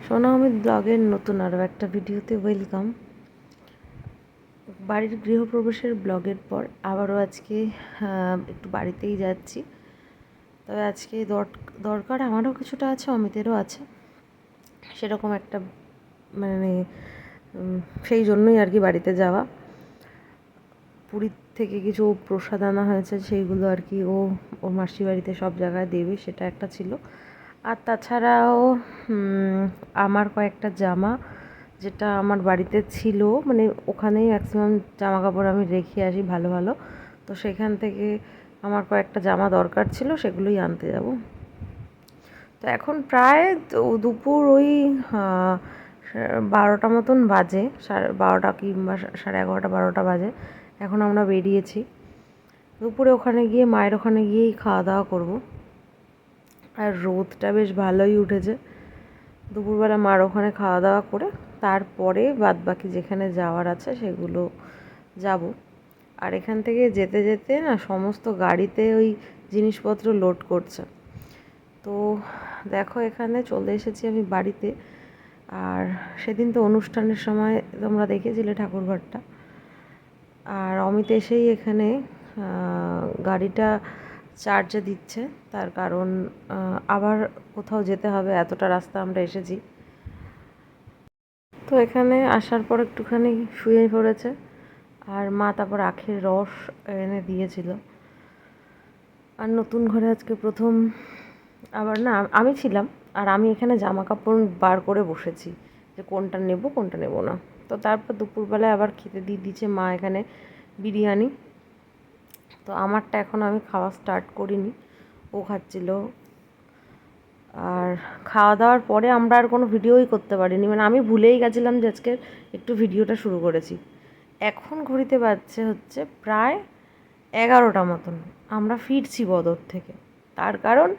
সোনা অমিত ব্লগের নতুন আরও একটা ভিডিওতে ওয়েলকাম। বাড়ির গৃহপ্রবেশের ব্লগের পর আবারও আজকে একটু বাড়িতেই যাচ্ছি। তবে আজকে দরকার আমারও কিছুটা আছে, অমিতেরও আছে, সেরকম একটা মানে সেই জন্যই আর কি বাড়িতে যাওয়া। পুরীর থেকে কিছু প্রসাদ আনা হয়েছে, সেইগুলো আর কি ওর মাসির বাড়িতে সব জায়গায় দেবে, সেটা একটা ছিল। আর তাছাড়াও আমার কয়েকটা জামা যেটা আমার বাড়িতে ছিল, মানে ওখানেই ম্যাক্সিমাম জামা কাপড় আমি রেখে আসি ভালো ভালো, তো সেখান থেকে আমার কয়েকটা জামা দরকার ছিল, সেগুলোই আনতে যাব। তো এখন প্রায় দুপুর ওই 12টা মতন বাজে, 12টা কিংবা 11:30 12টা বাজে। এখন আমরা বেরিয়েছি। দুপুরে ওখানে গিয়ে মায়ের ওখানে গিয়েই খাওয়া দাওয়া করবো। আর রোদটা বেশ ভালোই উঠেছে। দুপুরবেলা মার ওখানে খাওয়া দাওয়া করে তারপরে বাদবাকি যেখানে যাওয়ার আছে সেগুলো যাব। আর এখান থেকে যেতে যেতে না সমস্ত গাড়িতে ওই জিনিসপত্র লোড করছে। তো দেখো এখানে চলে এসেছি আমি বাড়িতে। আর সেদিন তো অনুষ্ঠানের সময় তোমরা দেখেছিলে ঠাকুরঘরটা। আর অমিত এসেই এখানে গাড়িটা চার্জে দিচ্ছে, তার কারণ আবার কোথাও যেতে হবে, এতটা রাস্তা আমরা এসেছি। তো এখানে আসার পর একটুখানি শুয়ে পড়েছে, আর মা তারপর আখের রস এনে দিয়েছিল। আর নতুন ঘরে আজকে প্রথম আবার না আমি ছিলাম, আর আমি এখানে জামা কাপড় বার করে বসেছি যে কোনটা নেব কোনটা নেব না। তো তারপর দুপুরবেলায় আবার খেতে দিয়ে দিয়েছে মা এখানে বিরিয়ানি। তো আমারটা এখন আমি খাওয়া স্টার্ট করিনি, ও খাচ্ছিল। আর খাওয়া দাওয়ার পরে আমরা আর কোনো ভিডিওই করতে পারিনি, মানে আমি ভুলেই গেছিলাম যে আজকে একটু ভিডিওটা শুরু করেছি। এখন ঘড়িতে বাজছে হচ্ছে প্রায় 11টা মতন। আমরা ফিরছি বদর থেকে, তার কারণ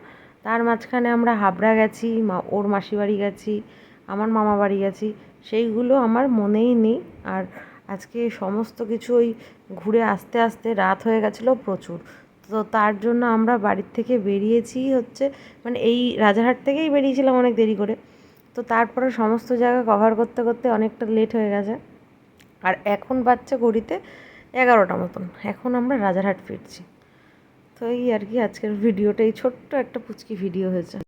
তার মাঝখানে আমরা হাবড়া গেছি, ওর মাসি বাড়ি গেছি, আমার মামা বাড়ি গেছি, সেইগুলো আমার মনেই নেই। আর আজকে সমস্ত কিছু ওই ঘুরে আস্তে আস্তে রাত হয়ে গেছিলো প্রচুর। তো তার জন্য আমরা বাড়ির থেকে বেরিয়েছি হচ্ছে, মানে এই রাজারহাট থেকেই বেরিয়েছিলাম অনেক দেরি করে। তো তারপরে সমস্ত জায়গা কভার করতে করতে অনেকটা লেট হয়ে গেছে। আর এখন বাচ্চা ঘড়িতে 11টা মতন, এখন আমরা রাজারহাট ফিরছি। তো এই আর কি আজকের ভিডিওটা, এই ছোট্ট একটা পুচকি ভিডিও হয়েছে।